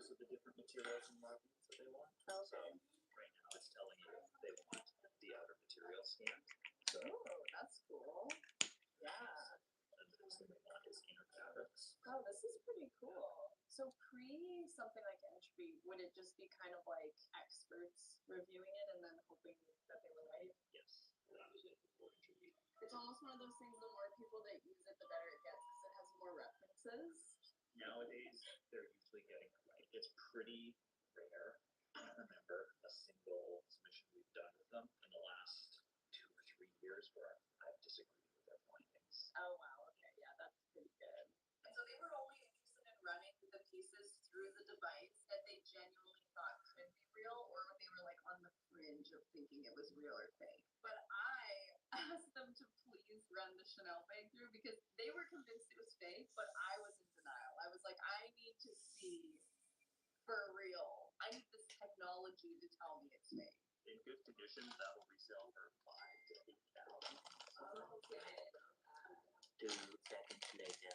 choose of the different materials and markings that they want. Okay. So right now it's telling you they want the outer material scanned. So Oh, that's cool. Yeah. and the next thing they want is inner fabrics. Oh, this is pretty cool. So pre something like entry, would it just be kind of like experts reviewing it and then hoping that they were right? Yes, that is it before entry. It's almost one of those things, the more people that use it, the better it gets because it has more references. Nowadays, they're usually getting it right. It's pretty rare. I don't remember a single submission we've done with them in the last 2 or 3 years where I've disagreed with their findings. Oh, wow. Okay. Yeah, that's pretty good. And so they were only interested in running the pieces through the device that they genuinely thought could be real, or they were like on the fringe of thinking it was real or fake. But I asked them to please run the Chanel bag through because they were convinced it was fake, but I was in denial. I was like, I need to see for real. I need this technology to tell me it's fake. In good condition, that will resell for 5,000 to 8,000. Okay. 2 seconds later.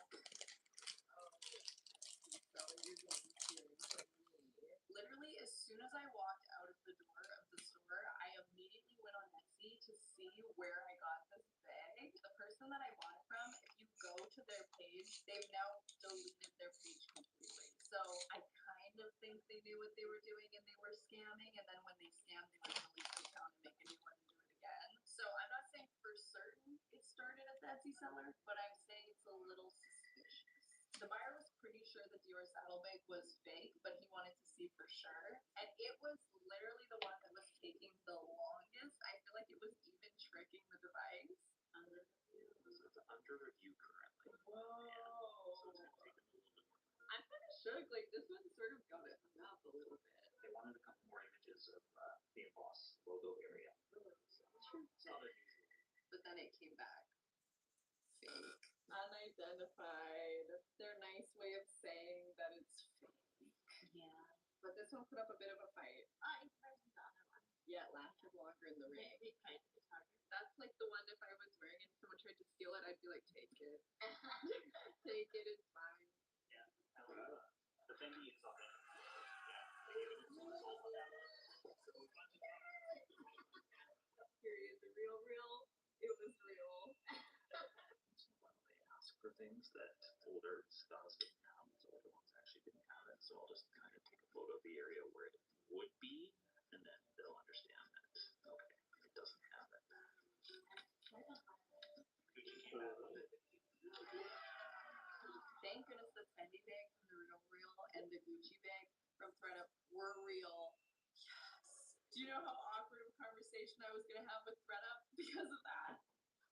Literally, as soon as I walked out of the door of the store, I immediately went on Etsy to see where I got this bag. The person that I bought it from, if you go to their page, they've now deleted their page completely. So I kind of think they knew what they were doing and they were scamming. And then when they scammed, they would delete the account and make a new one and do it again. So I'm not saying for certain it started at the Etsy seller, but I'm saying it's a little suspicious. The buyer was pretty sure the Dior saddlebag was fake, but he wanted to see for sure. And it was literally the one that was taking the longest. I feel like it was even tricking the device. Under review. So it's under review currently. Whoa. So it's going to take them a little bit more time. I'm kind of shook. Like, this one sort of got it hung up a little bit. They wanted a couple more images of the embossed logo area. So it's not unusual. But then it came back. Fake. Unidentified. Their nice way of saying that it's fake. Yeah. But this one put up a bit of a fight. Where's the other one? Yeah, it lasted longer in the ring. Maybe kind of it's harder. That's like the one if I was wearing it and someone tried to steal it, I'd be like, take it. Take it, it's mine. Yeah. The Fendi is authentic. Yeah. They gave it some result on that one. So we got to Period. The real. It was real. when they ask for things that older styles didn't have, so older ones actually didn't have it. So I'll just kind of take a photo of the area where it would be, and then they'll understand that, okay, it doesn't have it. Gucci came out with it. Thank goodness the Fendi bag from the Real and the Gucci bag from ThredUp were real. Yes. Do you know how awkward of a conversation I was going to have with ThredUp because of that?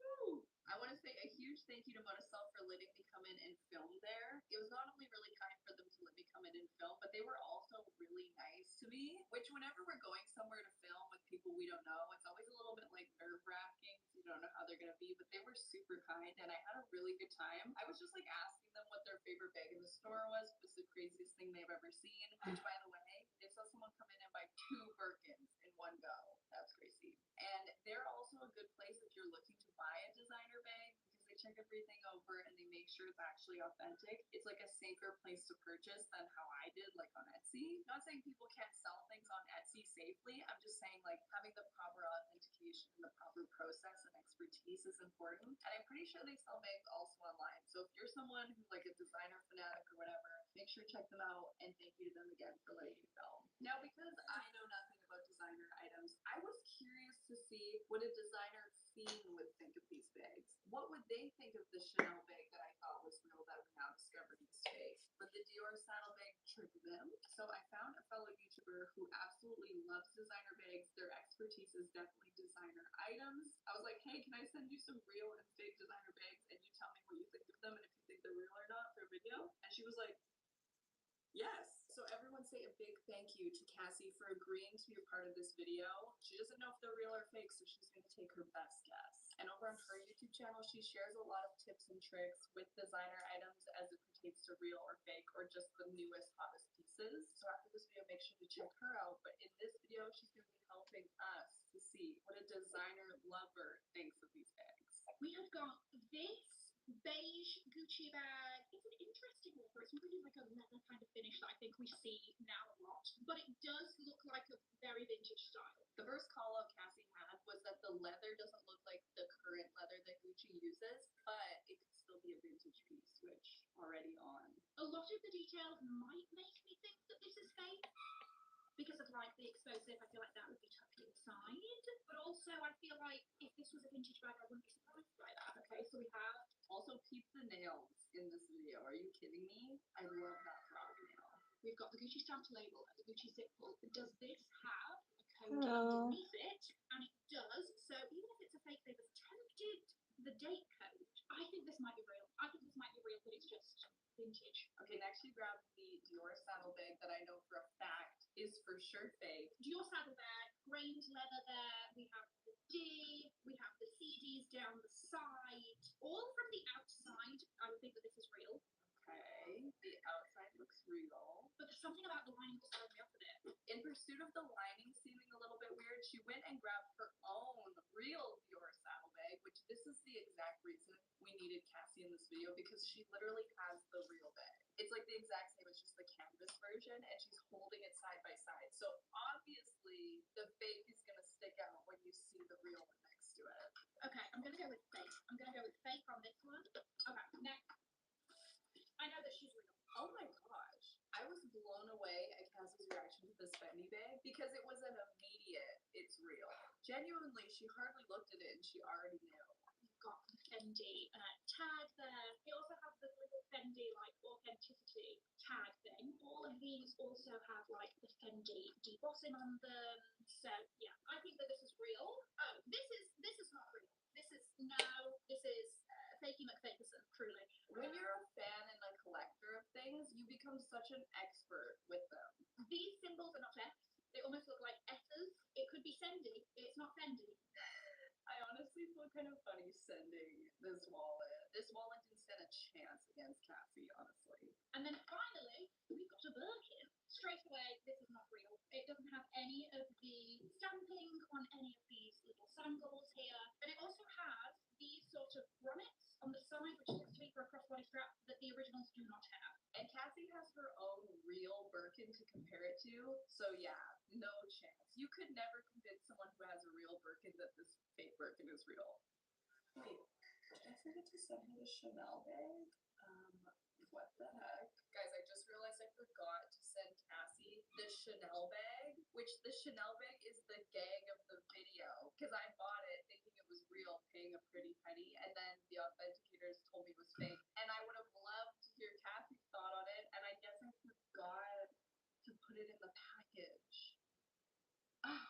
Whew. I want to say a huge thank you to Modicel for letting me come in and film there. It was not only really kind for them to let me come in and film, but they were also really nice to me, which whenever we're going somewhere to film with people we don't know, it's always a little bit like nerve-wracking because you don't know how they're going to be, but they were super kind and I had a really good time. I was just like asking them what their favorite bag in the store was the craziest thing they've ever seen, which by the way, they saw someone come in and buy 2 Birkins in one go. That's crazy. And they're also a good place if you're looking to buy a designer bag because they check everything over and they make sure it's actually authentic. It's like a safer place to purchase than how I did like on Etsy. Not saying people can't sell things on Etsy safely. I'm just saying like having the proper authentication and the proper process and expertise is important. And I'm pretty sure they sell bags also online. So if you're someone who's like a designer fanatic or whatever, make sure to check them out and thank you to them again for letting me film. Now, because I know nothing about designer items, I was curious to see what a designer fiend would think of these bags. What would they think of the Chanel bag that I thought was real that we now discovered is fake? Would the Dior saddlebag trick them? So I found a fellow YouTuber who absolutely loves designer bags. Their expertise is definitely designer items. I was like, hey, can I send you some real and fake designer bags and you tell me what you think of them and if you think they're real or not for a video? And she was like, yes. So everyone say a big thank you to Cassie for agreeing to be a part of this video. She doesn't know if they're real or fake, so she's going to take her best guess. And over on her YouTube channel, she shares a lot of tips and tricks with designer items as it pertains to real or fake or just the newest, hottest pieces. So after this video, make sure to check her out. But in this video, she's going to be helping us to see what a designer lover thinks of these bags. We have got this beige Gucci bag. It's an interesting one. leather. It's not really like a leather kind of finish that I think we see now a lot, but it does look like a very vintage style. The first call out Cassie had was that the leather doesn't look like the current leather that Gucci uses, but it could still be a vintage piece, which already on. A lot of the detail might make me think that this is fake because of like the explosive. I feel like that would be tucked inside, but also I feel like if this was a vintage bag, I wouldn't be surprised by that. Okay, so we have Also, peep the nails in this video. Are you kidding me? I love that frog nail. we've got the Gucci stamped label and the Gucci zip pull. Does this have a code Oh. underneath it? And it does. So even if it's a fake, they've attempted the date code. I think this might be real. I think this might be real, but it's just vintage. Okay, next you grab the Dior saddlebag that I know for a fact is for sure fake. Dior saddlebag, grained leather there. We have the D. We have the CDs down the side. All from the outside, I would think that this is real. Okay, the outside looks real. But there's something about the lining that's throwing me off a bit. In pursuit of the lining seeming a little bit weird, she went and grabbed her own real Dior saddlebag, which this is the exact reason we needed Cassie in this video, because she literally has the real bag. It's like the exact same, it's just the canvas version, and she's holding it side by side. So obviously, the fake is gonna stick out when you see the real one next to it. Okay, I'm gonna go with fake. I'm gonna go with fake on this one. Okay, next. I know that she's real. Oh my gosh. I was blown away at Cassie's reaction to this Fendi bag because it was an immediate, it's real. Genuinely, she hardly looked at it and she already knew. We've got the Fendi tag there. We also have the little Fendi like authenticity tag thing. All of these also have like the Fendi debossing on them. So yeah, I think that this is real. Oh, this is not real. This is fakey McFakerson, truly. When you're a fan and a collector of things, you become such an expert with them. These symbols are not F's. They almost look like S's. It could be Fendi. It's not Fendi. I honestly feel kind of funny sending this wallet. This wallet didn't stand a chance against Cassie, honestly. And then finally, we've got a Birkin. Straight away, this is not real. It doesn't have any of the stamping on any of these little sandals here. And it also has these sort of grommets on the side, which looks to be for a crossbody strap that the originals do not have. And Cassie has her own real Birkin to compare it to, so yeah, no chance. You could never convince someone who has a real Birkin that this fake Birkin is real. Wait, did I forget to send her the Chanel bag? What the heck? Guys, I just realized I forgot to send Cassie the Chanel bag, which the Chanel bag is the gag of the video, because I bought it thinking it was real, paying a pretty penny, and then the authenticators told me it was fake. And I would have loved to hear Cassie's thought on it, and I guess I forgot to put it in the package. I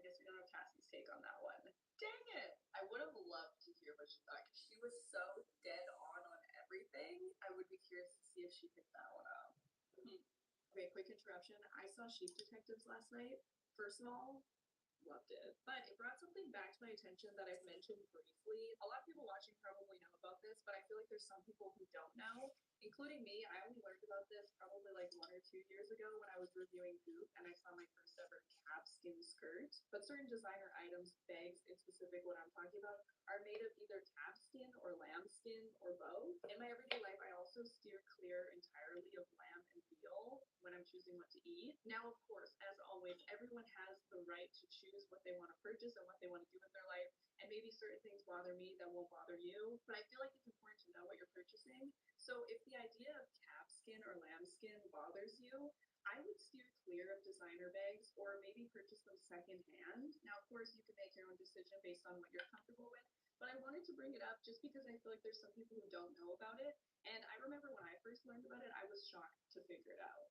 guess we don't have Cassie's take on that one. Dang it! I would have loved to hear what she thought, because she was so dead on everything. I would be curious to see if she picked that one up. Okay, quick interruption. I saw Sheep Detectives last night. First of all, loved it. But it brought something back to my attention that I've mentioned briefly. A lot of people watching probably know about this, but I feel like there's some people who don't know, including me. I only learned about this probably like 1 or 2 years ago when I was reviewing Goop and I saw my first ever calfskin skirt. But certain designer items, bags in specific, what I'm talking about, are made of either calfskin or lambskin or both. In my everyday life, I also steer clear entirely of lamb and veal when I'm choosing what to eat. Now, of course, as always, everyone has the right to choose what they want to purchase and what they want to do with their life. And maybe certain things bother me that won't bother you. But I feel like it's important to know what you're purchasing. So if the idea of calfskin or lambskin bothers you, I would steer clear of designer bags or maybe purchase them secondhand. Now, of course, you can make your own decision based on what you're comfortable with, but I wanted to bring it up just because I feel like there's some people who don't know about it. And I remember when I first learned about it, I was shocked to figure it out.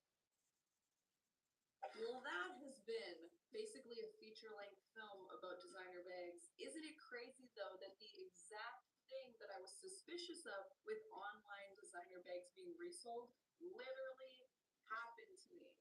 Well, that has been basically a feature-length film about designer bags. Isn't it crazy, though, that the exact thing that I was suspicious of with online designer bags being resold literally happened to me?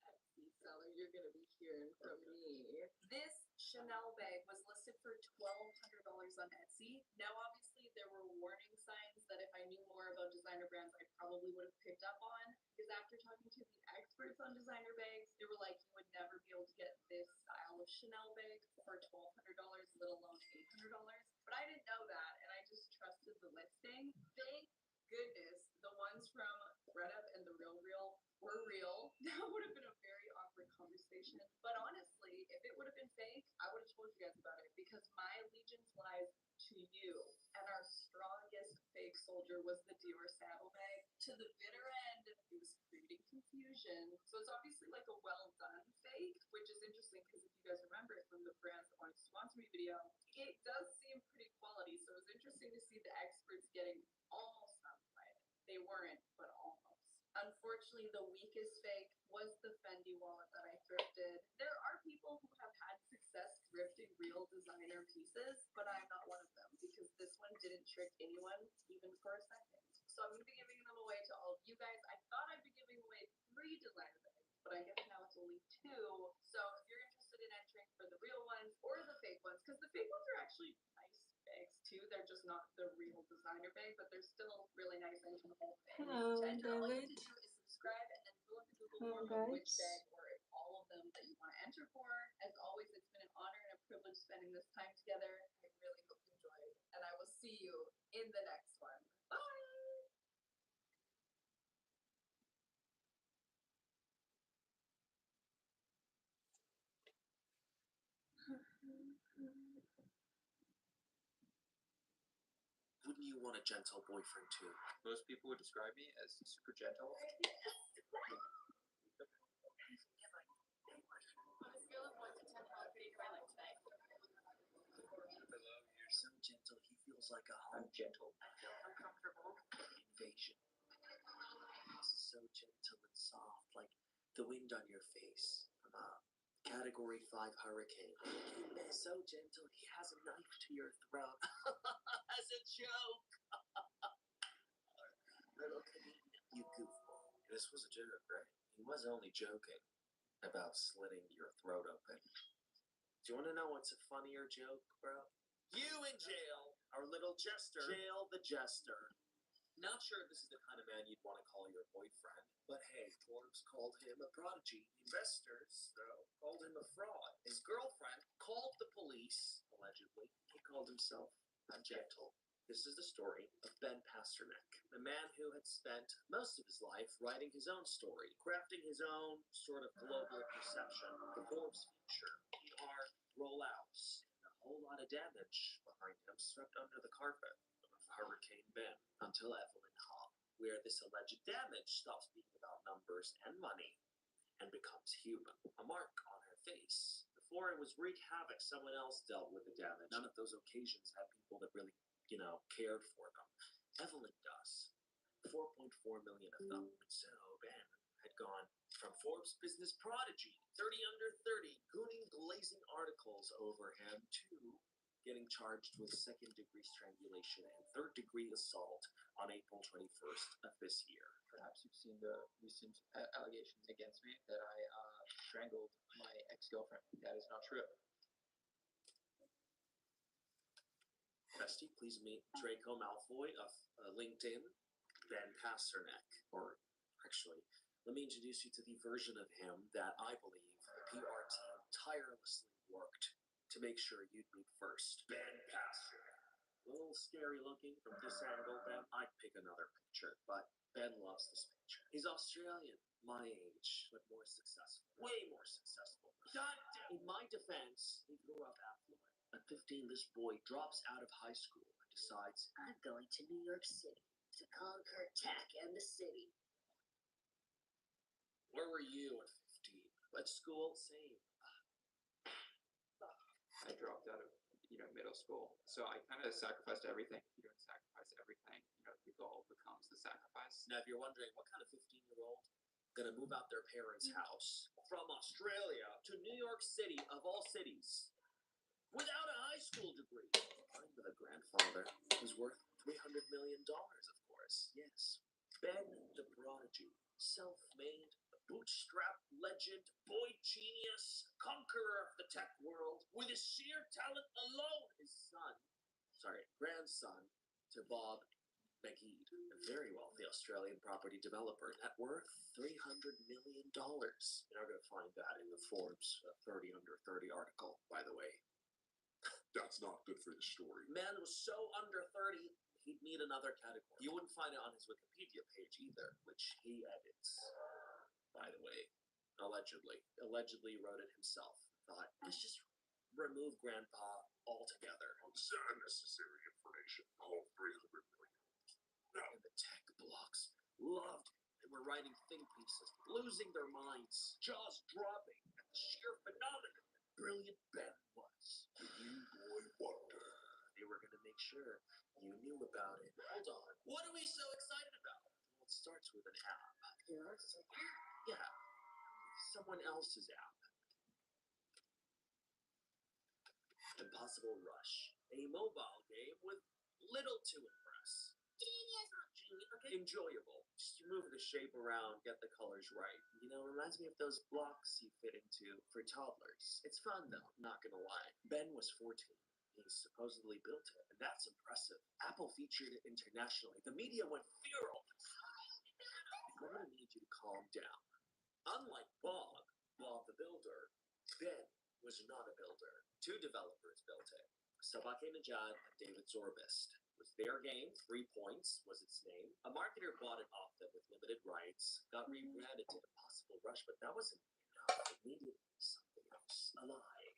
Etsy seller, you're gonna be hearing from me. This Chanel bag was listed for $1,200 on Etsy. Now, obviously, there were warning signs that if I knew more about designer brands, I probably would have picked up on. Because after talking to the experts on designer bags, they were like, you would never be able to get this style of Chanel bag for $1,200, let alone $800. But I didn't know that, and I just trusted the listing. Thank goodness the ones from ThreadUp and the Real Real were real, that would have been a very awkward conversation. But honestly, if it would have been fake, I would have told you guys about it because my allegiance lies to you. And our strongest fake soldier was the Dior saddlebag. To the bitter end, it was creating confusion. So it's obviously like a well done fake, which is interesting because if you guys remember it from the brands that wanted to sponsor me video, it does seem pretty quality. So it was interesting to see the experts getting almost on right. They weren't, but almost. Unfortunately, the weakest fake was the Fendi wallet that I thrifted. There are people who have had success thrifting real designer pieces, but I'm not one of them because this one didn't trick anyone even for a second. So I'm going to be giving them away to all of you guys. I thought I'd be giving away 3 designer bags, but I guess now it's only 2. So if you're interested in entering for the real ones or the fake ones, because the fake ones are actually nice bags too. They're just not the real designer bag, but they're still really nice and can hold things. Hello, To enter, all you have David. to do is subscribe and then fill in the Google Hello, form of which guys. bag or all of them that you want to enter for. As always, it's been an honor and a privilege spending this time together. I really hope you enjoyed, and I will see you in the next one. Bye! Wouldn't you want a gentle boyfriend too? Most people would describe me as super gentle. On a scale of 1 to 10, how pretty do I like today? Hello, you're so gentle. He feels like a I'm home gentle. I feel uncomfortable. invasion. So gentle and soft, like the wind on your face from a Category 5 hurricane. So gentle, he has a knife to your throat. As a joke. Little comedian, you goofball. This was a joke, right? He was only joking about slitting your throat open. Do you want to know what's a funnier joke, bro? You in jail, our little jester. Jail the jester. Not sure this is the kind of man you'd want to call your boyfriend, but hey, Forbes called him a prodigy. Investors, though, called him a fraud. His girlfriend called the police, allegedly. He called himself a gentle. This is the story of Ben Pasternak, the man who had spent most of his life writing his own story, crafting his own sort of global perception, the Forbes future, PR rollouts, and a whole lot of damage behind him swept under the carpet of Hurricane Ben until Evelyn Haw, where this alleged damage stops being about numbers and money and becomes human, a mark on her face. Before it was wreak havoc, someone else dealt with the damage. None of those occasions had people that really, cared for them. Evelyn does. 4.4 million of them. So Ben had gone from Forbes business prodigy, 30 under 30, gooning glazing articles over him, to getting charged with second-degree strangulation and third-degree assault on April 21st of this year. Perhaps you've seen the recent allegations against me that I strangled my ex-girlfriend. That is not true. Bestie, please meet Draco Malfoy of LinkedIn, Ben Pasternak. Or actually, let me introduce you to the version of him that I believe the PR team tirelessly worked to make sure you'd meet first. Ben Pasternak. A little scary looking from this angle, Ben. I'd pick another picture, but Ben loves this picture. He's Australian, my age, but more successful. Way more successful. In my defense, he grew up affluent. At 15, this boy drops out of high school and decides, I'm going to New York City to conquer tech and the city. where were you at 15? At school? Same. I dropped out of middle school, so I kind of sacrificed everything. If you don't sacrifice everything, the goal becomes the sacrifice. Now, if you're wondering, what kind of 15-year-old gonna move out their parents' house from Australia to New York City, of all cities, without a high school degree? Mine with a grandfather who's worth $300 million, of course. Yes. Ben the Prodigy. Self-made, bootstrap legend, boy genius, conqueror of the tech world, with his sheer talent alone. His grandson, to Bob McGee, a very wealthy Australian property developer, net worth $300 million. You're not going to find that in the Forbes 30 under 30 article, by the way. That's not good for the story. Man was so under 30, he he'd need another category. You wouldn't find it on his Wikipedia page either, which he edits. By the way, allegedly wrote it himself. Thought, let's just remove Grandpa altogether. This is unnecessary information. All 300 million. And the tech blocks loved it. They were writing think pieces, losing their minds, jaws dropping at the sheer phenomenon that brilliant Ben was. You boy wonder. They were going to make sure you knew about it. Hold on. What are we so excited about? Well, it starts with an app. Yours? Yeah. Someone else's app. Impossible Rush. A mobile game with little to impress. Genius! Okay, enjoyable. Just move the shape around, get the colors right. You know, reminds me of those blocks you fit into for toddlers. It's fun though, not gonna lie. Ben was 14. He supposedly built it, and that's impressive. Apple featured it internationally. The media went feral. I'm gonna need you to calm down. Unlike Bob the builder, Ben was not a builder. 2 developers built it. Sophie and David Zorbist. It was their game, 3 points was its name. A marketer bought it off them with limited rights, got rebranded to Impossible Rush, but that wasn't enough. It needed something else. A lie.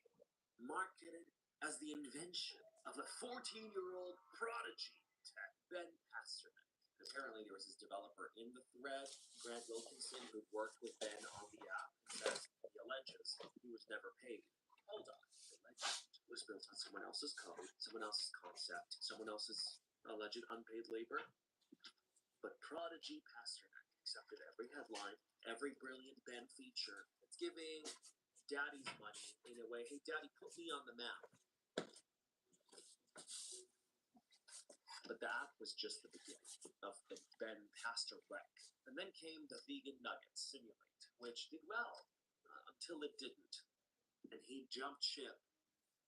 Marketed as the invention of a 14-year-old prodigy tech, Ben Pasternak. Apparently, there was this developer in the thread, Grant Wilkinson, who'd worked with Ben on the app, and says he alleges he was never paid. Hold on. The legend was built on someone else's code, someone else's concept, someone else's alleged unpaid labor. But Prodigy Pasternak accepted every headline, every brilliant Ben feature. It's giving Daddy's money in a way. Hey, Daddy, put me on the map. But the app was just the beginning of the Ben Pasternak. And then came the Vegan Nuggets Simulate, which did well until it didn't. And he jumped ship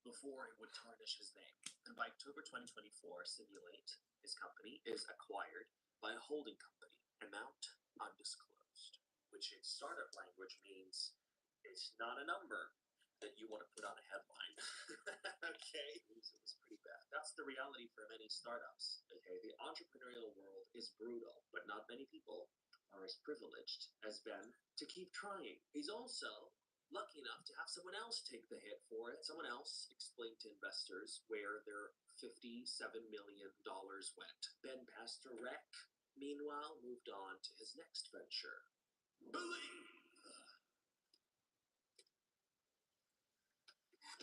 before it would tarnish his name. And by October 2024, Simulate, his company, is acquired by a holding company, amount undisclosed, which in startup language means it's not a number that you want to put on a headline. Okay? It was pretty bad. That's the reality for many startups. Okay? The entrepreneurial world is brutal, but not many people are as privileged as Ben to keep trying. He's also lucky enough to have someone else take the hit for it. Someone else explain to investors where their $57 million went. Ben Pasternak, meanwhile, moved on to his next venture. Believe!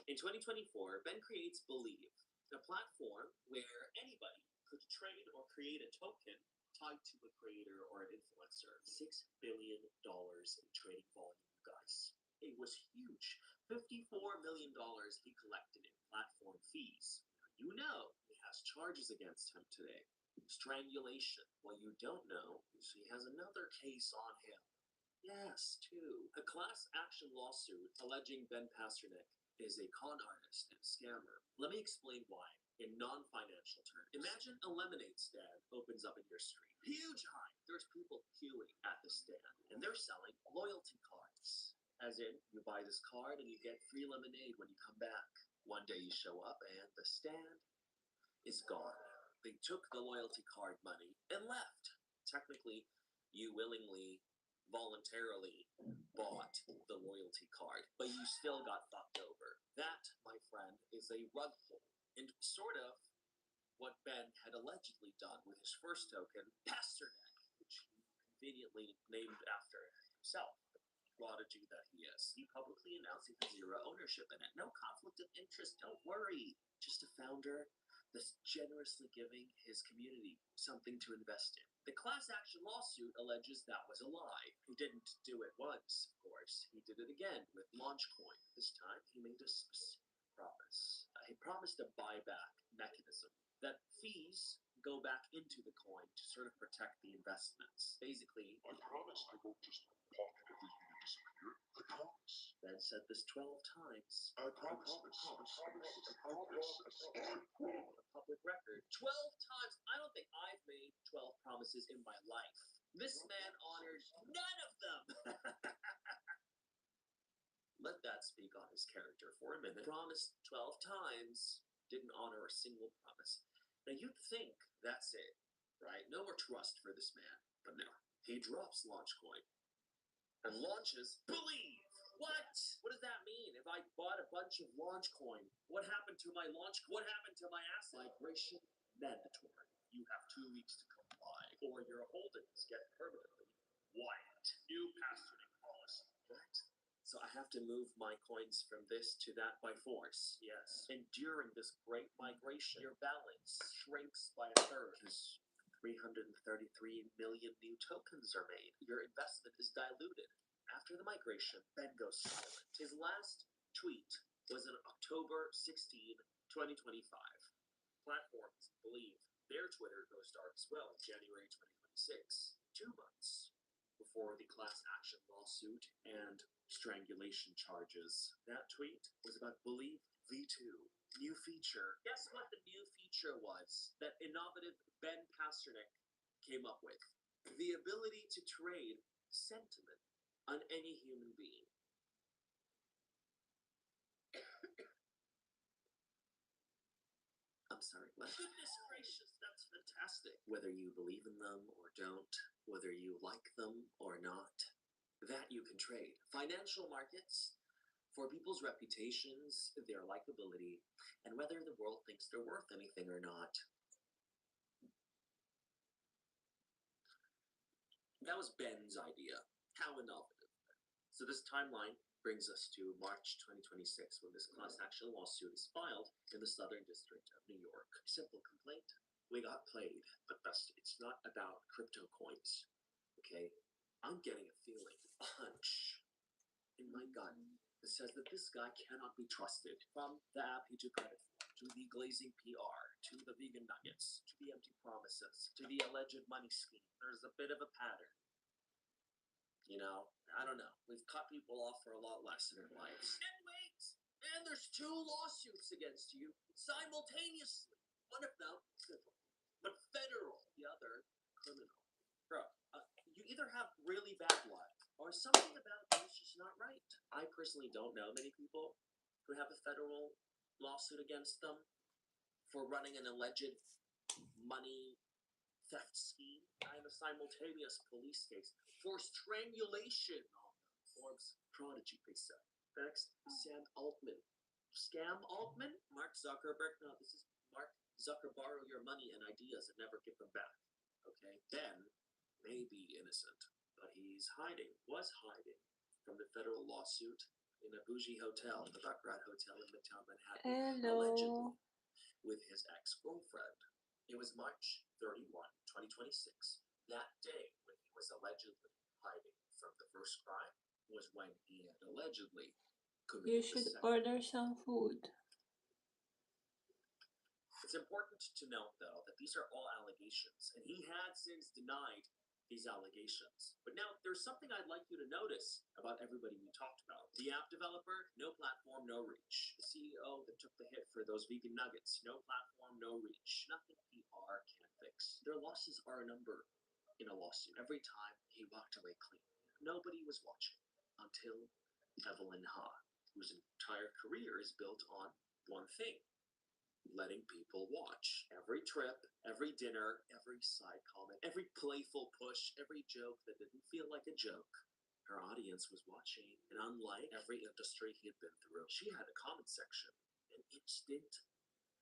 In 2024, Ben creates Believe, a platform where anybody could trade or create a token tied to a creator or an influencer. $6 billion in trading volume, guys. It was huge. $54 million he collected in platform fees. You know he has charges against him today. Strangulation. What you don't know is he has another case on him. Yes, 2. A class action lawsuit alleging Ben Pasternak is a con artist and scammer. Let me explain why in non-financial terms. Imagine a lemonade stand opens up in your street. Huge hype. There's people queuing at the stand, and they're selling loyalty cards. As in, you buy this card and you get free lemonade when you come back. One day you show up and the stand is gone. They took the loyalty card money and left. Technically, you willingly, voluntarily bought the loyalty card, but you still got fucked over. That, my friend, is a rug pull. And sort of what Ben had allegedly done with his first token, Pasternak, which he conveniently named after himself. Prodigy that he is. He publicly announced he had 0 ownership in it. No conflict of interest, don't worry. Just a founder that's generously giving his community something to invest in. The class action lawsuit alleges that was a lie. He didn't do it once, of course. He did it again with Launchcoin. This time, he made a specific promise. He promised a buyback mechanism that fees go back into the coin to sort of protect the investments. Basically, I promise I won't just pocket everything and disappear. I promise. Ben said this 12 times. I promise. On a public record. 12 times? I don't think I've made 12 promises in my life. This man honored none of them. Let that speak on his character for a minute. Promised 12 times, didn't honor a single promise. Now you'd think That's it, right? No more trust for this man. But no, he drops launch coin and launches believe. What? What does that mean? If I bought a bunch of launch coin, what happened to my launch? What happened to my asset? Migration mandatory. You have 2 weeks to comply, or your holdings get permanently wiped. New pastoring policy. What? So I have to move my coins from this to that by force. Yes. And during this great migration, your balance shrinks by a third. Because 333 million new tokens are made. Your investment is diluted. After the migration, Ben goes silent. His last tweet was on October 16, 2025. Platforms believe their Twitter goes dark as well in January 2026, 2 months before the class action lawsuit and strangulation charges. That tweet was about Believe V2. New feature. Guess what the new feature was that innovative Ben Pasternak came up with? The ability to trade sentiment on any human being. I'm sorry, what? Goodness gracious, that's fantastic. Whether you believe in them or don't, whether you like them or not, that you can trade. Financial markets, for people's reputations, their likability, and whether the world thinks they're worth anything or not. That was Ben's idea. How innovative. So this timeline brings us to March 2026 when this class action lawsuit is filed in the Southern District of New York. Simple complaint. We got played, but it's not about crypto coins. Okay? I'm getting a feeling, a hunch in my gut that says that this guy cannot be trusted. From the app he took credit for, to the glazing PR, to the vegan nuggets, to the empty promises, to the alleged money scheme. There's a bit of a pattern. You know, I don't know. We've cut people off for a lot less in our lives. And wait! And there's 2 lawsuits against you simultaneously. One of them civil, but federal. The other criminal. Bro, you either have really bad luck or something about you is just not right. I personally don't know many people who have a federal lawsuit against them for running an alleged money theft scheme. I have a simultaneous police case for strangulation on them. Forbes prodigy, they said. Next, Sam Altman. Scam Altman? Mark Zuckerberg? No, this is Mark Zucker borrow your money and ideas and never give them back. Okay? Ben may be innocent, but he's hiding, was hiding from the federal lawsuit in a bougie hotel, the Baccarat Hotel in Midtown Manhattan, allegedly with his ex-girlfriend. It was March 31, 2026. That day, when he was allegedly hiding from the first crime, was when he had allegedly committed You should the second. order some food. It's important to note, though, that these are all allegations, and he had since denied these allegations. But now, there's something I'd like you to notice about everybody we talked about. The app developer, no platform, no reach. The CEO that took the hit for those vegan nuggets, no platform, no reach. Nothing PR can fix. Their losses are a number in a lawsuit. Every time he walked away clean. Nobody was watching until Evelyn Ha, whose entire career is built on one thing: letting people watch. Every trip, every dinner, every side comment, every playful push, every joke that didn't feel like a joke. Her audience was watching, and unlike every industry he had been through, she had a comment section, an instant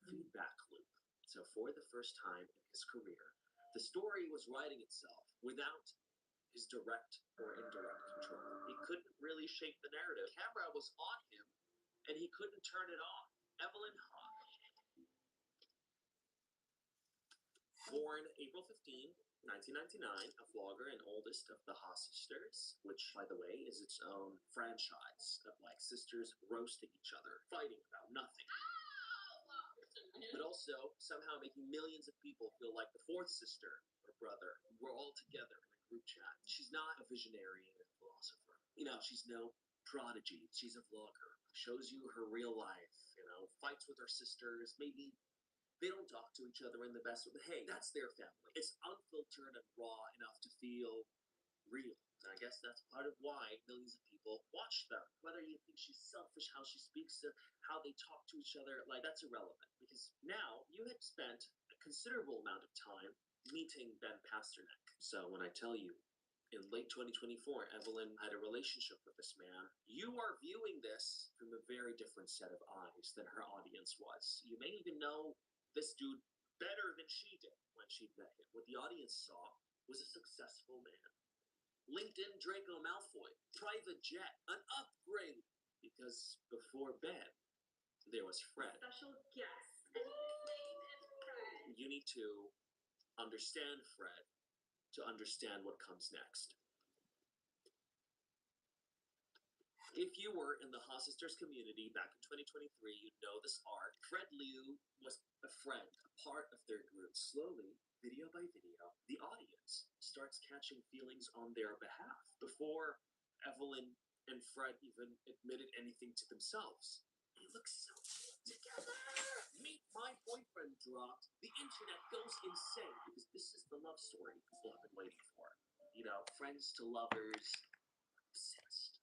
feedback loop. So for the first time in his career, the story was writing itself without his direct or indirect control. He couldn't really shape the narrative. The camera was on him, and he couldn't turn it off. Evelyn Ha. Born April 15, 1999, a vlogger and oldest of the Ha sisters, which, by the way, is its own franchise of like sisters roasting each other, fighting about nothing. But also somehow making millions of people feel like the fourth sister or brother. We're all together in a group chat. She's not a visionary or a philosopher. You know, she's no prodigy. She's a vlogger. Shows you her real life, you know, fights with her sisters, maybe. They don't talk to each other in the best way, but hey, that's their family. It's unfiltered and raw enough to feel real. And I guess that's part of why millions of people watch them. Whether you think she's selfish, how she speaks to, how they talk to each other, like, that's irrelevant. Because now you had spent a considerable amount of time meeting Ben Pasternak. So when I tell you, in late 2024, Evelyn had a relationship with this man, you are viewing this from a very different set of eyes than her audience was. You may even know this dude better than she did when she met him. What the audience saw was a successful man. LinkedIn Draco Malfoy, private jet, an upgrade. Because before Ben, there was Fred. Special guest, and his name is Fred. You need to understand Fred to understand what comes next. If you were in the Ha Sisters community back in 2023, you'd know this arc. Fred Liu was a friend, a part of their group. Slowly, video by video, the audience starts catching feelings on their behalf before Evelyn and Fred even admitted anything to themselves. They look so good together. Meet My Boyfriend dropped. The internet goes insane because this is the love story people have been waiting for. You know, friends to lovers, obsessed.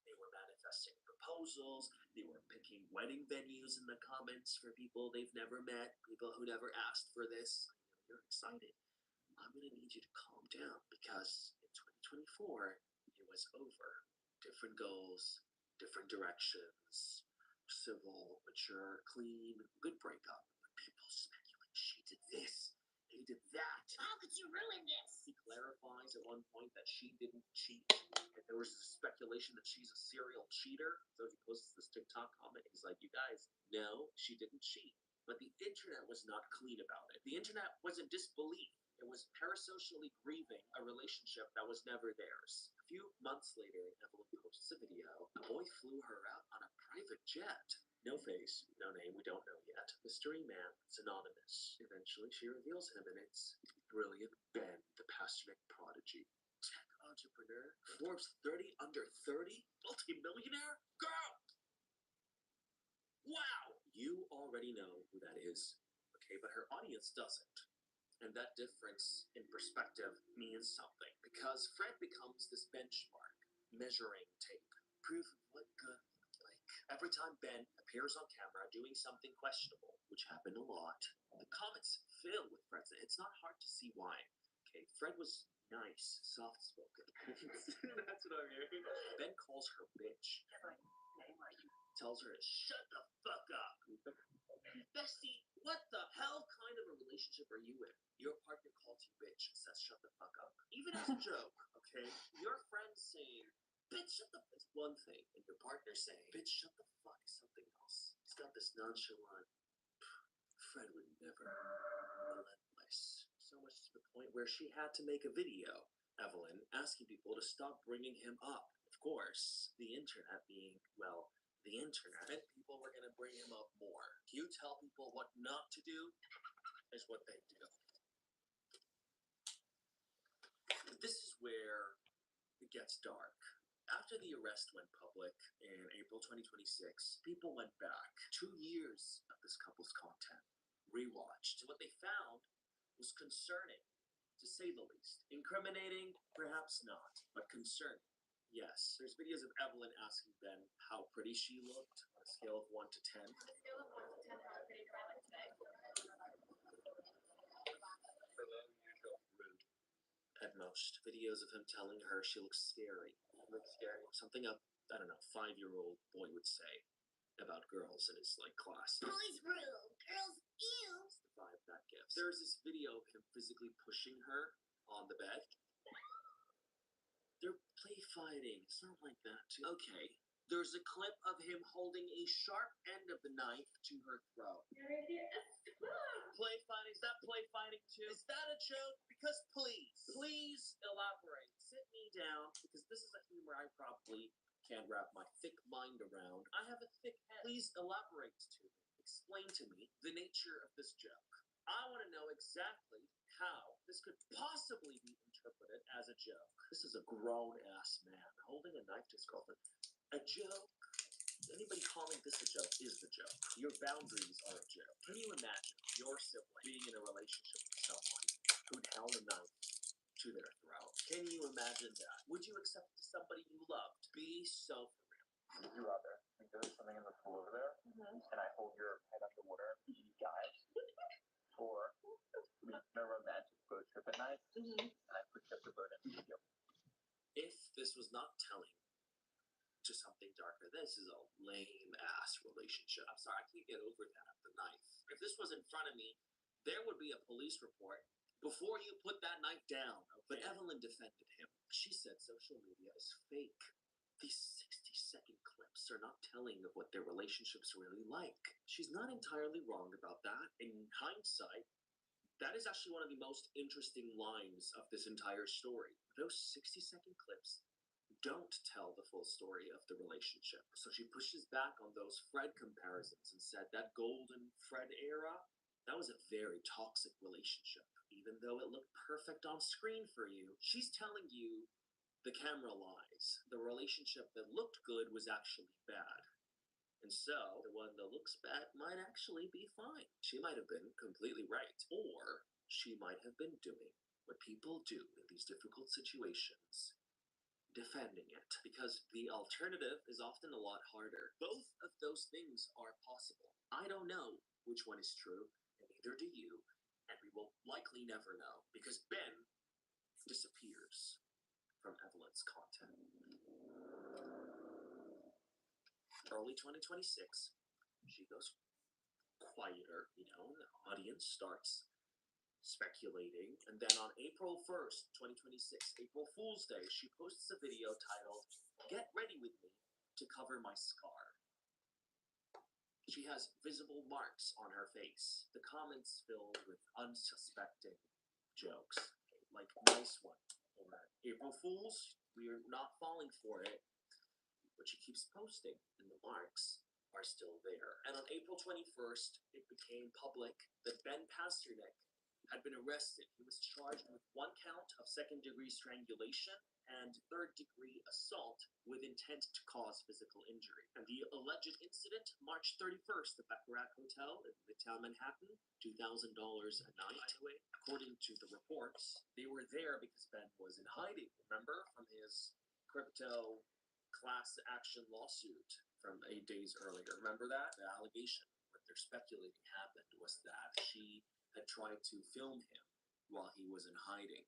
They were manifesting proposals. They were picking wedding venues in the comments for people they've never met, people who never asked for this. I know you're excited. I'm going to need you to calm down because in 2024, it was over. Different goals, different directions, civil, mature, clean, good breakup. But people speculate she did this, he did that. How could you ruin this? He clarifies at one point that she didn't cheat. And there was speculation that she's a serial cheater. So he posts this TikTok comment. He's like, you guys, no, she didn't cheat. But the internet was not clean about it. The internet was in disbelief. It was parasocially grieving a relationship that was never theirs. A few months later, Evelyn posts a video. A boy flew her out on a private jet. No face, no name, we don't know yet. Mystery man, it's anonymous. Eventually, she reveals him, and it's brilliant Ben, the Pasternak prodigy. Tech entrepreneur, Forbes 30 under 30, multi-millionaire? Girl! Wow! You already know who that is. Okay, but her audience doesn't. And that difference in perspective means something. Because Fred becomes this benchmark, measuring tape, proof of what good looked like. Every time Ben appears on camera doing something questionable, which happened a lot, the comments fill with Fred's. It's not hard to see why. Okay, Fred was nice, soft-spoken. That's what I'm hearing. Ben calls her bitch. Tells her to shut the fuck up. Bestie, what the hell kind of a relationship are you in? Your partner calls you bitch and says shut the fuck up. Even as a joke, okay? Your friend saying, bitch, shut the fuck is one thing. And your partner saying, bitch, shut the fuck is something else. It's got this nonchalant, Fred would never, relentless. So much to the point where she had to make a video, Evelyn, asking people to stop bringing him up. Of course, the internet being, well, the internet, and people were going to bring him up more. You tell people what not to do is what they do. This is where it gets dark. After the arrest went public in April 2026, people went back 2 years of this couple's content, rewatched. What they found was concerning, to say the least. Incriminating, perhaps not, but concerning. Yes, there's videos of Evelyn asking Ben how pretty she looked on a scale of 1 to 10. On a scale of 1 to 10, how pretty do I look today? Rude. At most. Videos of him telling her she looks scary. Looks scary. Something a, I don't know, 5-year-old boy would say about girls in his, like, class. Boys rule, girls ew. That's the vibe that gives. There's this video of him physically pushing her on the bed. They're play fighting. It's not like that. Okay. There's a clip of him holding a sharp end of the knife to her throat. Play fighting? Is that play fighting too? Is that a joke? Because please elaborate. Sit me down, because this is a humor I probably can't wrap my thick mind around. I have a thick head. Please elaborate to me. Explain to me the nature of this joke. I want to know exactly how this could possibly be interpreted as a joke. This is a grown-ass man holding a knife to his girlfriend. A joke? Anybody calling this a joke is the joke. Your boundaries are a joke. Can you imagine your sibling being in a relationship with someone who'd held a knife to their throat? Can you imagine that? Would you accept somebody you loved? Be so for real. Would you rather? Like, there's something in the pool over there, and I hold your head underwater, and you dive. for a romantic road trip at night, Mm-hmm. and I pushed up the boat in the video. If this was not telling to something darker, this is a lame ass relationship. I'm sorry, I can't get over that. The knife. If this was in front of me, there would be a police report before you put that knife down. But Evelyn defended him. She said social media is fake. These 60-second clips are not telling of what their relationship's really like. She's not entirely wrong about that. In hindsight, that is actually one of the most interesting lines of this entire story. Those 60-second clips don't tell the full story of the relationship. So she pushes back on those Fred comparisons and said that golden Fred era, that was a very toxic relationship. Even though it looked perfect on screen for you, she's telling you the camera lies. The relationship that looked good was actually bad. And so, the one that looks bad might actually be fine. She might have been completely right. Or she might have been doing what people do in these difficult situations, defending it. Because the alternative is often a lot harder. Both of those things are possible. I don't know which one is true, and neither do you. And we will likely never know, because Ben disappears from Evelyn's content. Early 2026, she goes quieter, and the audience starts speculating. And then on April 1st, 2026, April Fool's Day, she posts a video titled, "Get Ready With Me to Cover My Scar." She has visible marks on her face. The comments filled with unsuspecting jokes. Like, nice one. Or April Fools, we're not falling for it. But she keeps posting, and the marks are still there. And on April 21st, it became public that Ben Pasternak had been arrested. He was charged with 1 count of second-degree strangulation and third-degree assault with intent to cause physical injury. And the alleged incident, March 31st, the Baccarat Hotel in Midtown Manhattan, $2,000 a night. By the way, according to the reports, they were there because Ben was in hiding, remember, from his crypto class action lawsuit from 8 days earlier. Remember that? The allegation, what they're speculating happened was that she had tried to film him while he was in hiding,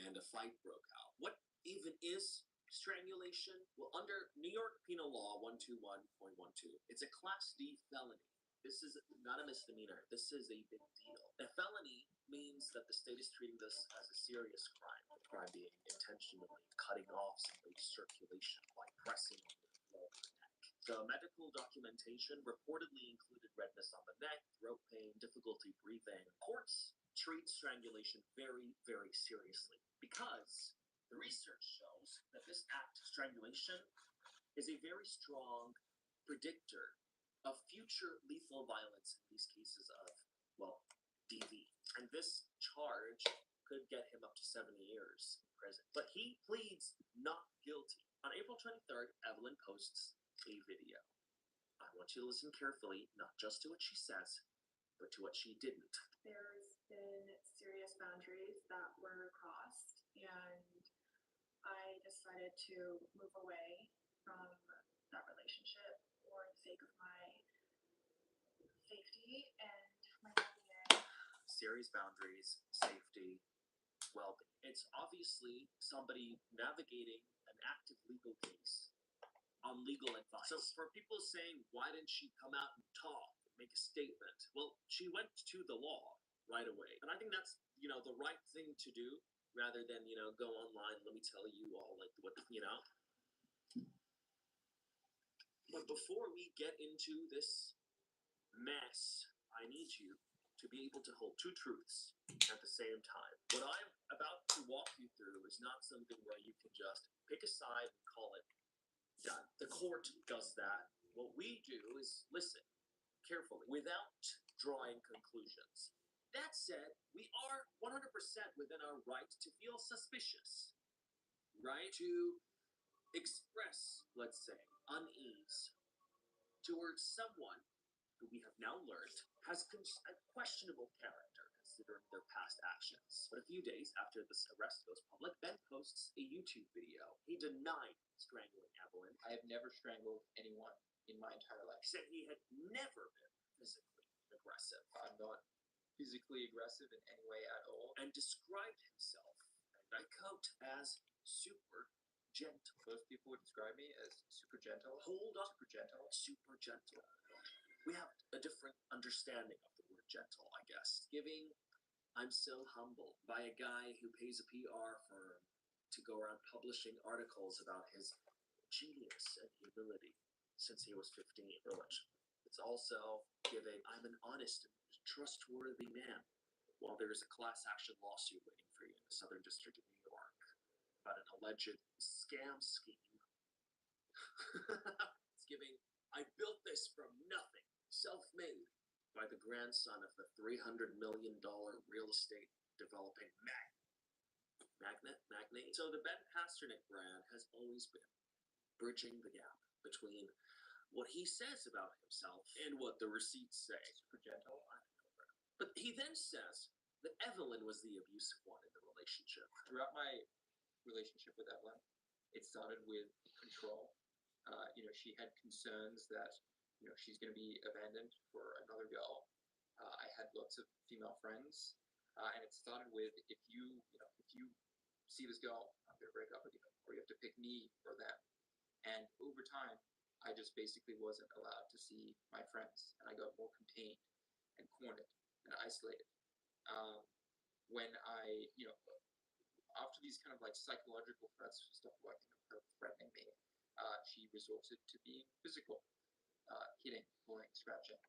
and a fight broke out. What even is strangulation? Well, under New York Penal Law 121.12, it's a Class D felony. This is not a misdemeanor. This is a big deal. A felony means that the state is treating this as a serious crime. The crime being intentionally cutting off somebody's circulation by pressing on the throat or neck. The medical documentation reportedly included redness on the neck, throat pain, difficulty breathing. Courts treat strangulation very, very seriously because the research shows that this act, strangulation, is a very strong predictor of future lethal violence in these cases of, well, DV. And this charge could get him up to 7 years in prison. But he pleads not guilty. On April 23rd, Evelyn posts a video. I want you to listen carefully, not just to what she says, but to what she didn't. There's been serious boundaries that were crossed, and I decided to move away from that relationship for the sake of my safety and my well-being. Serious boundaries, safety, well-being. It's obviously somebody navigating an active legal case on legal advice. So for people saying, why didn't she come out and talk, make a statement? Well, she went to the law right away. And I think that's, the right thing to do rather than, go online, let me tell you all, like, what. But before we get into this mess, I need you to be able to hold two truths at the same time. What I'm about to walk you through is not something where you can just pick a side and call it done. The court does that. What we do is listen carefully without drawing conclusions. That said, we are 100% within our right to feel suspicious, right? To express, let's say, unease towards someone who we have now learned has a questionable character considering their past actions. But a few days after this arrest goes public, Ben posts a YouTube video. He denied strangling Evelyn. I have never strangled anyone in my entire life. He said he had never been physically aggressive. I'm not physically aggressive in any way at all. and described himself, and I quote, as super gentle. Most people would describe me as super gentle. Hold up, Super gentle. super gentle. We have a different understanding of the word gentle, I guess. Giving, I'm so humbled by a guy who pays a PR firm to go around publishing articles about his genius and humility since he was 15. Village. It's also giving, I'm an honest and trustworthy man, while there is a class action lawsuit waiting for you in the Southern District of New York about an alleged scam scheme. It's giving, I built this from nothing, self-made, by the grandson of the $300 million real estate developing magnate. So the Ben Pasternak brand has always been bridging the gap between what he says about himself and what the receipts say. Super gentle. I don't know, bro. But he then says that Evelyn was the abusive one in the relationship. Throughout my relationship with Evelyn, it started with control. She had concerns that, she's going to be abandoned for another girl. I had lots of female friends, and it started with, if you see this girl, I'm going to break up with you, or you have to pick me or them. And over time, I just basically wasn't allowed to see my friends, and I got more contained and cornered and isolated. When I, after these kind of like psychological threats, stuff like her threatening me, she resorted to being physical, hitting, pulling, scratching,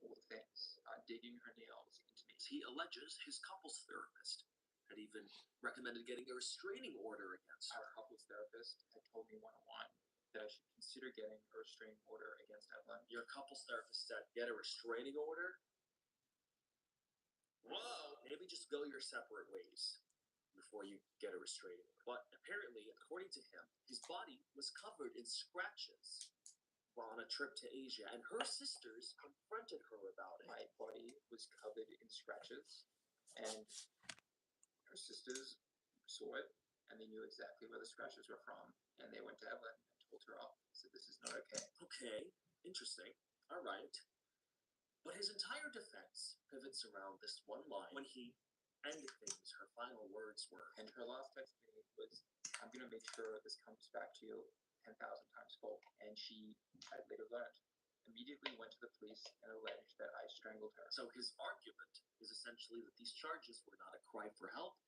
all the things, digging her nails into me. He alleges his couples therapist had even recommended getting a restraining order against her. Our couples therapist had told me one-on-one that I should consider getting a restraining order against Evelyn. Your couples therapist said, get a restraining order? Whoa! Maybe just go your separate ways before you get a restraining order. But apparently, according to him, his body was covered in scratches while on a trip to Asia, and her sisters confronted her about it. My body was covered in scratches, and her sisters saw it, and they knew exactly where the scratches were from, and they went to Evelyn and told her off. Said, this is not okay. Okay, interesting. All right. But his entire defense pivots around this one line. When he ended things, her final words were, And her last text to me was, I'm going to make sure this comes back to you 10,000 times fold. And she, I later learned, immediately went to the police and alleged that I strangled her. So his argument is essentially that these charges were not a cry for help,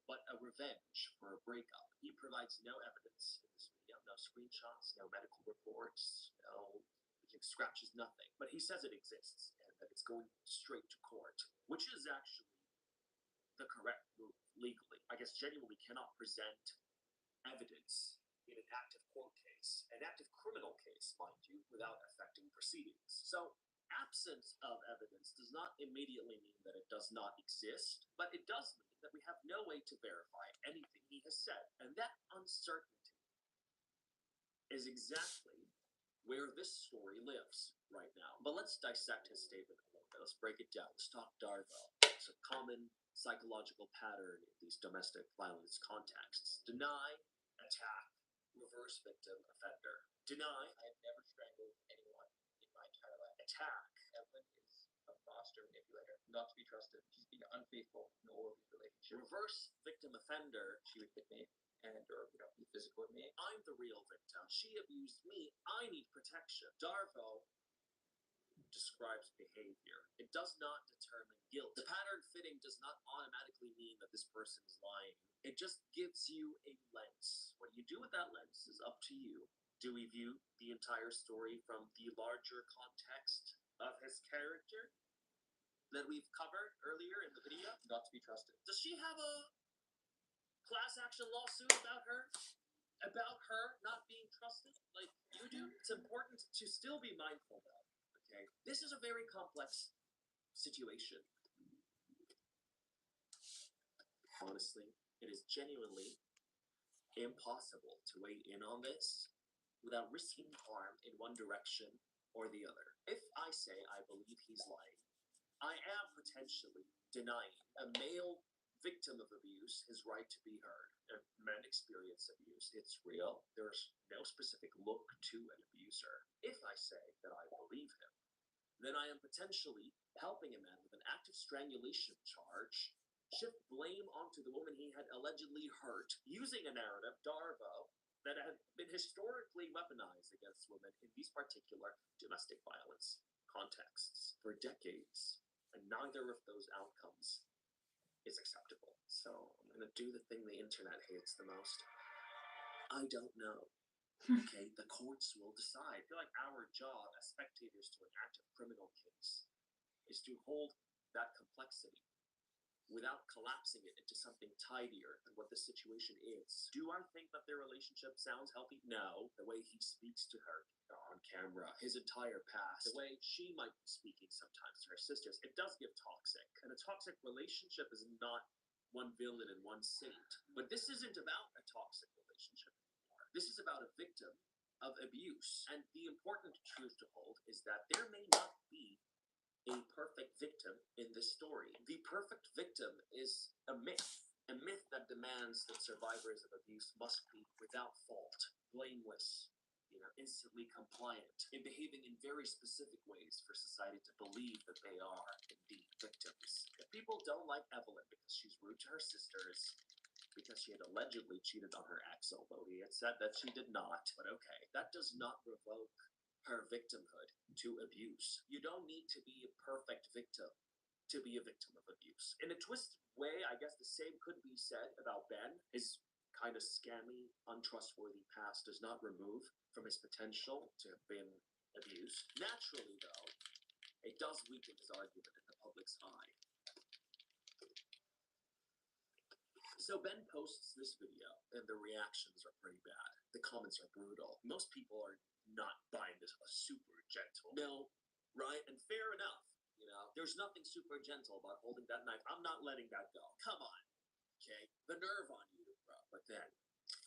but a revenge for a breakup. He provides no evidence in this video, no screenshots, no medical reports, no scratches, nothing. But he says it exists and that it's going straight to court, which is actually the correct move legally. I guess genuinely cannot present evidence in an active court case, an active criminal case, mind you, without affecting proceedings. So absence of evidence does not immediately mean that it does not exist, but it does mean that we have no way to verify anything he has said. And that uncertainty is exactly where this story lives right now. But let's dissect his statement a little bit. Let's break it down. Let's talk Darvo. It's a common psychological pattern in these domestic violence contexts. Deny, attack, reverse victim, offender. Deny, I have never strangled anyone in my entire life. attack. Evelyn is a master manipulator, not to be trusted. She's being unfaithful in all of these relationships. Reverse victim offender. She would hit me or be physical with me. I'm the real victim. She abused me. I need protection. Darvo describes behavior. It does not determine guilt. The pattern fitting does not automatically mean that this person is lying. It just gives you a lens. What you do with that lens is up to you. Do we view the entire story from the larger context of his character that we've covered earlier in the video? Not to be trusted. Does she have a class action lawsuit about her? About her not being trusted like you do? It's important to still be mindful though. Okay? This is a very complex situation. Honestly, it is genuinely impossible to weigh in on this without risking harm in one direction or the other. If I say I believe he's lying, I am potentially denying a male victim of abuse his right to be heard. If men experience abuse, it's real. There's no specific look to an abuser. If I say that I believe him, then I am potentially helping a man with an active strangulation charge shift blame onto the woman he had allegedly hurt using a narrative, Darvo, that had been historically weaponized against women in these particular domestic violence contexts for decades. And neither of those outcomes is acceptable. So I'm going to do the thing the internet hates the most. I don't know. Okay, the courts will decide. I feel like our job as spectators to an active criminal case is to hold that complexity without collapsing it into something tidier than what the situation is. Do I think that their relationship sounds healthy? No. The way he speaks to her on camera, his entire past, the way she might be speaking sometimes to her sisters, it does give toxic. And a toxic relationship is not one villain and one saint. But this isn't about a toxic relationship anymore. This is about a victim of abuse. And the important truth to hold is that there may not be a perfect victim in this story. The perfect victim is a myth that demands that survivors of abuse must be without fault, blameless, instantly compliant, and behaving in very specific ways for society to believe that they are indeed victims. If people don't like Evelyn because she's rude to her sisters, because she had allegedly cheated on her ex, although he had said that she did not, but okay, that does not revoke her victimhood to abuse. You don't need to be a perfect victim to be a victim of abuse. In a twisted way, I guess the same could be said about Ben. His kind of scammy, untrustworthy past does not remove from his potential to have been abused. Naturally, though, it does weaken his argument in the public's eye. So Ben posts this video, and the reactions are pretty bad. The comments are brutal. Most people are not buying this super gentle. No, right? And fair enough. There's nothing super gentle about holding that knife. I'm not letting that go. Come on. Okay? The nerve on you, bro. But then,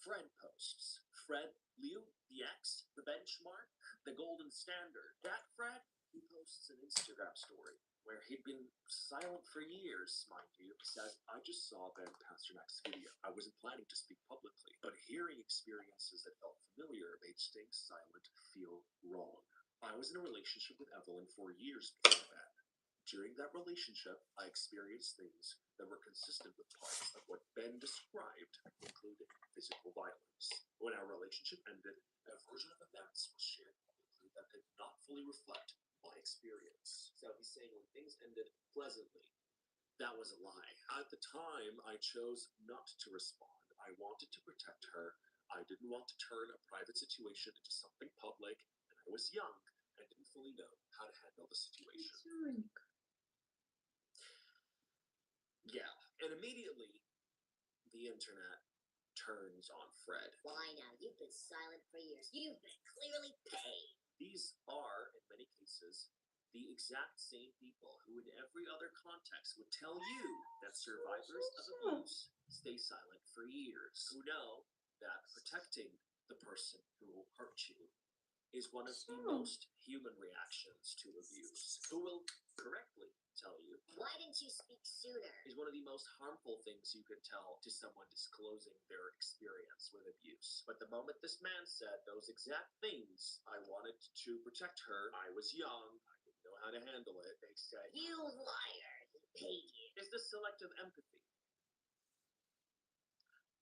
Fred posts. Fred Liu, the ex, the benchmark, the golden standard. That Fred, he posts an Instagram story where he'd been silent for years, mind you. He says, I just saw Ben Pasternak's video. I wasn't planning to speak publicly, but hearing experiences that felt familiar made staying silent feel wrong. I was in a relationship with Evelyn for years before that. During that relationship, I experienced things that were consistent with parts of what Ben described, including physical violence. When our relationship ended, a version of events was shared publicly that did not fully reflect my experience. So he's saying when things ended pleasantly, that was a lie. At the time, I chose not to respond. I wanted to protect her. I didn't want to turn a private situation into something public, and I was young and didn't fully know how to handle the situation. Yeah, and immediately, the internet turns on Fred. Why now? You've been silent for years. You've been clearly paid. These are, in many cases, the exact same people who in every other context would tell you that survivors of abuse stay silent for years, who know that protecting the person who will hurt you is one of the most human reactions to abuse, who will correctly tell you Why didn't you speak sooner? is one of the most harmful things you could tell to someone disclosing their experience with abuse. But the moment this man said those exact things, I wanted to protect her, I was young, I didn't know how to handle it, they said, You liar. He paid you. is this selective empathy?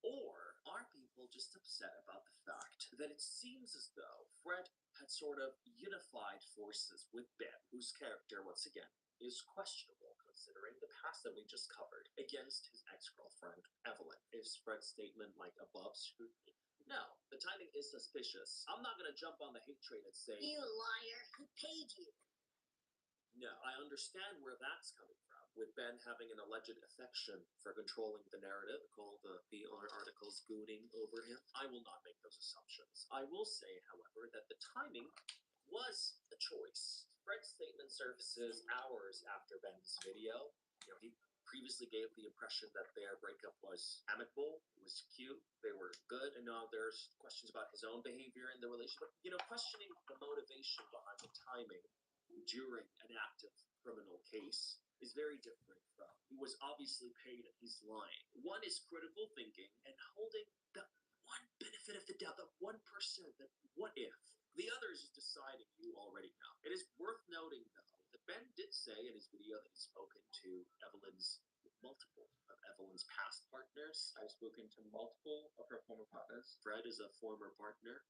Or are people just upset about the fact that it seems as though Fred had sort of unified forces with Ben, whose character, once again, is questionable considering the past that we just covered, against his ex-girlfriend, Evelyn? Is Fred's statement like above scrutiny? No, the timing is suspicious. I'm not gonna jump on the hate train and say, You liar. He paid you. no, I understand where that's coming from, with Ben having an alleged affection for controlling the narrative, called the articles gooning over him. I will not make those assumptions. I will say, however, that the timing was a choice. Fred's statement surfaces hours after Ben's video. He previously gave the impression that their breakup was amicable, was cute, they were good, and now there's questions about his own behavior in the relationship. Questioning the motivation behind the timing during an active criminal case is very different from he was obviously paid and he's lying. One is critical thinking and holding the one benefit of the doubt, the 1%, that what if. The other is just deciding you already know. It is worth noting, though, is a former partner,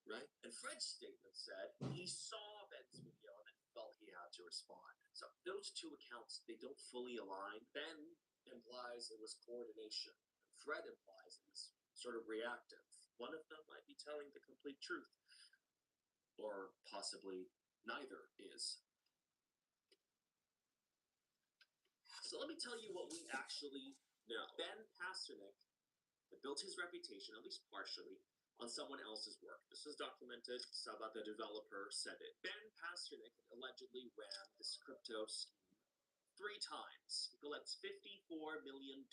right? And Fred's statement said he saw Ben's video and then felt he had to respond. So those two accounts, they don't fully align. Ben implies it was coordination. Fred implies it was sort of reactive. One of them might be telling the complete truth. Or possibly neither is. So let me tell you what we actually know. Ben Pasternak built his reputation, at least partially, on someone else's work. This is documented. Saba, the developer, said it. Ben Pasternak allegedly ran this crypto scheme 3 times. He collects $54 million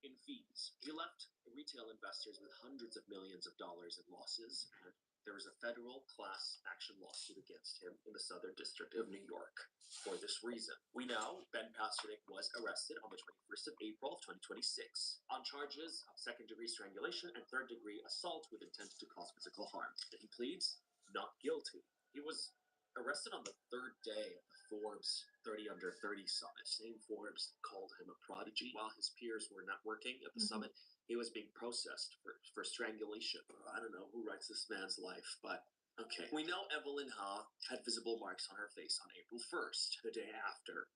in fees. He left retail investors with hundreds of millions of dollars in losses, and there was a federal class action lawsuit against him in the Southern District of New York for this reason. We know Ben Pasternak was arrested on the 21st of April of 2026 on charges of second-degree strangulation and third-degree assault with intent to cause physical harm. He pleads not guilty. He was arrested on the 3rd day of the Forbes 30 Under 30 Summit. Same Forbes called him a prodigy. While his peers were networking at the summit, he was being processed for strangulation. I don't know who writes this man's life, but okay. We know Evelyn Ha had visible marks on her face on April 1st, the day after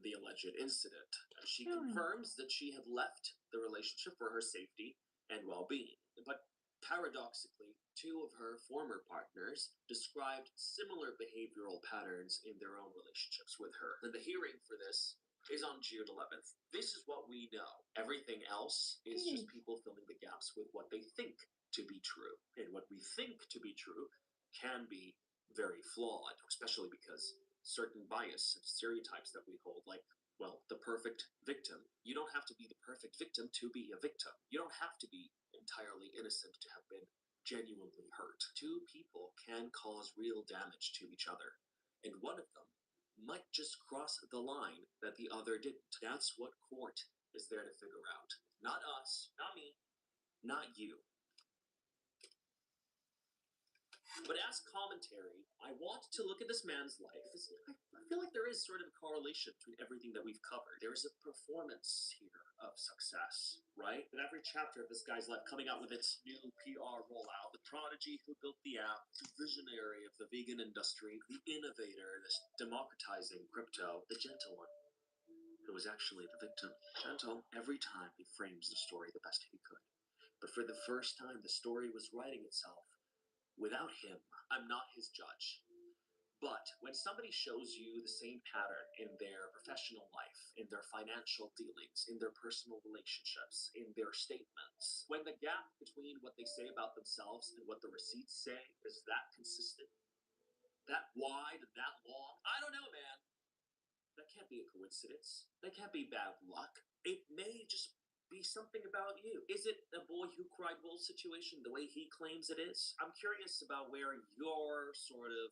the alleged incident. She confirms that she had left the relationship for her safety and well-being. But paradoxically, 2 of her former partners described similar behavioral patterns in their own relationships with her. And the hearing for this is on June 11th. This is what we know. Everything else is just people filling the gaps with what they think to be true. And what we think to be true can be very flawed, especially because certain bias and stereotypes that we hold, like, well, the perfect victim. You don't have to be the perfect victim to be a victim. You don't have to be entirely innocent to have been genuinely hurt. 2 people can cause real damage to each other, and one of them might just cross the line that the other didn't. That's what court is there to figure out. Not us, not me, not you. But as commentary, I want to look at this man's life. I feel like there is sort of a correlation between everything that we've covered. There is a performance here of success, right? In every chapter of this guy's life coming out with its new PR rollout, the prodigy who built the app, the visionary of the vegan industry, the innovator, this democratizing crypto, the gentle one, who was actually the victim. Gentle every time he frames the story the best he could. But for the first time, the story was writing itself. Without him, I'm not his judge. But when somebody shows you the same pattern in their professional life, in their financial dealings, in their personal relationships, in their statements, when the gap between what they say about themselves and what the receipts say is that consistent, that wide, that long, I don't know, man. That can't be a coincidence. That can't be bad luck. It may just be something about you. Is it a boy who cried wolf situation the way he claims it is? I'm curious about where you're sort of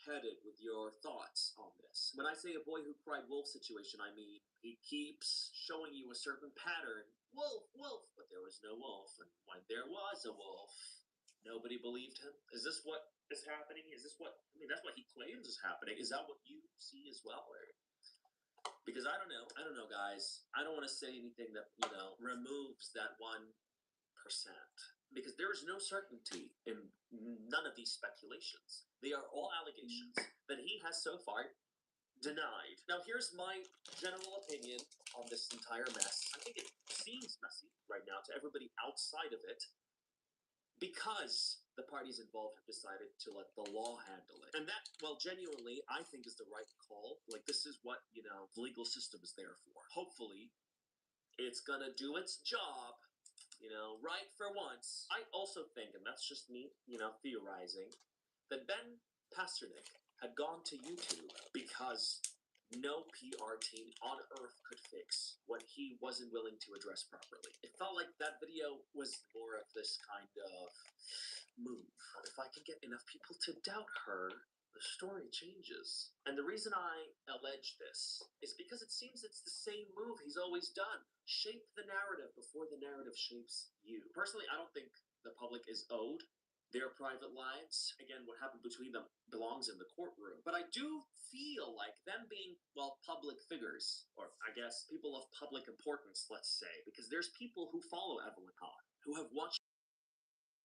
headed with your thoughts on this. When I say a boy who cried wolf situation, I mean he keeps showing you a certain pattern. Wolf, wolf, but there was no wolf. And when there was a wolf, nobody believed him. Is this what is happening? Is this what, I mean, that's what he claims is happening. Is that what you see as well? Or because I don't know, guys. I don't want to say anything that, removes that 1%. Because there is no certainty in none of these speculations. They are all allegations that he has so far denied. Now, here's my general opinion on this entire mess. I think it seems messy right now to everybody outside of it, because the parties involved have decided to let the law handle it. And that, well, genuinely, I think is the right call. Like, this is what, the legal system is there for. Hopefully, it's gonna do its job, right for once. I also think, and that's just me, theorizing, that Ben Pasternak had gone to YouTube because no PR team on earth could fix what he wasn't willing to address properly. It felt like that video was more of this kind of move. If I can get enough people to doubt her, the story changes. And the reason I allege this is because it seems it's the same move he's always done. Shape the narrative before the narrative shapes you. Personally, I don't think the public is owed their private lives. Again, what happened between them belongs in the courtroom. But I do feel like them being, well, public figures, or I guess people of public importance, let's say, because there's people who follow Evelyn Ha, who have watched